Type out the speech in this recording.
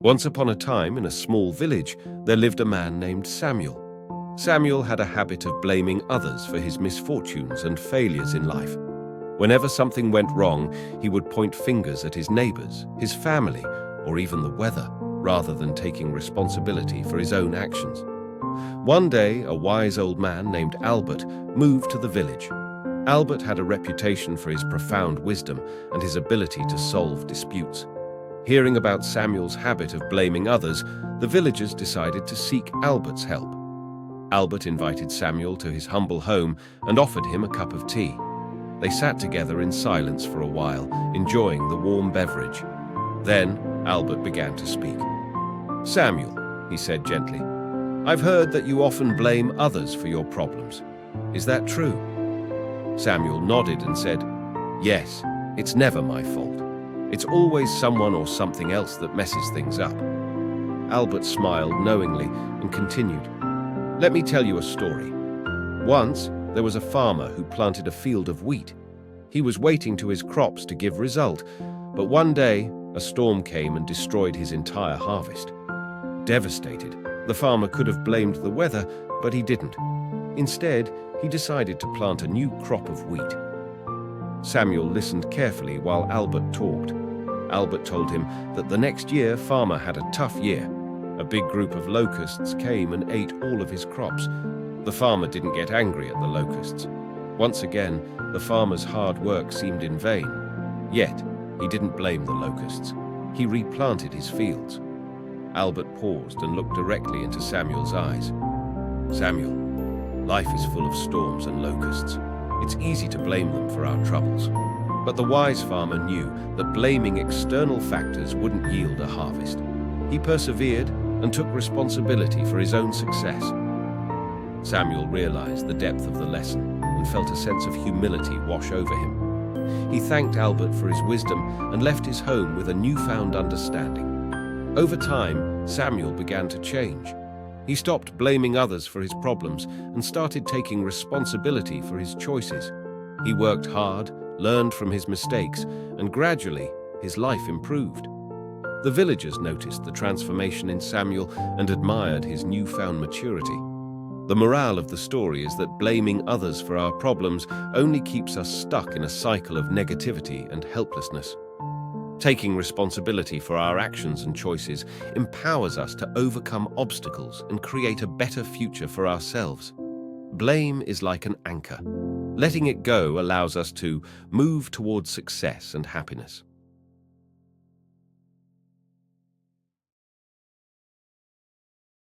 Once upon a time, in a small village, there lived a man named Samuel. Samuel had a habit of blaming others for his misfortunes and failures in life. Whenever something went wrong, he would point fingers at his neighbors, his family, or even the weather, rather than taking responsibility for his own actions. One day, a wise old man named Albert moved to the village. Albert had a reputation for his profound wisdom and his ability to solve disputes. Hearing about Samuel's habit of blaming others, the villagers decided to seek Albert's help. Albert invited Samuel to his humble home and offered him a cup of tea. They sat together in silence for a while, enjoying the warm beverage. Then Albert began to speak. "Samuel," he said gently, "I've heard that you often blame others for your problems. Is that true?" Samuel nodded and said, "Yes, it's never my fault. It's always someone or something else that messes things up." Albert smiled knowingly and continued, "Let me tell you a story. Once, there was a farmer who planted a field of wheat. He was waiting to his crops to give result, but one day, a storm came and destroyed his entire harvest. Devastated, the farmer could have blamed the weather, but he didn't. Instead, he decided to plant a new crop of wheat. Samuel listened carefully while Albert talked. Albert told him that the next year, farmer had a tough year. A big group of locusts came and ate all of his crops. The farmer didn't get angry at the locusts. Once again, the farmer's hard work seemed in vain. Yet, he didn't blame the locusts. He replanted his fields. Albert paused and looked directly into Samuel's eyes. "Samuel, life is full of storms and locusts. It's easy to blame them for our troubles." But the wise farmer knew that blaming external factors wouldn't yield a harvest. He persevered and took responsibility for his own success. Samuel realized the depth of the lesson and felt a sense of humility wash over him. He thanked Albert for his wisdom and left his home with a newfound understanding. Over time, Samuel began to change. He stopped blaming others for his problems and started taking responsibility for his choices. He worked hard, learned from his mistakes, and gradually, his life improved. The villagers noticed the transformation in Samuel and admired his newfound maturity. The morale of the story is that blaming others for our problems only keeps us stuck in a cycle of negativity and helplessness. Taking responsibility for our actions and choices empowers us to overcome obstacles and create a better future for ourselves. Blame is like an anchor. Letting it go allows us to move towards success and happiness.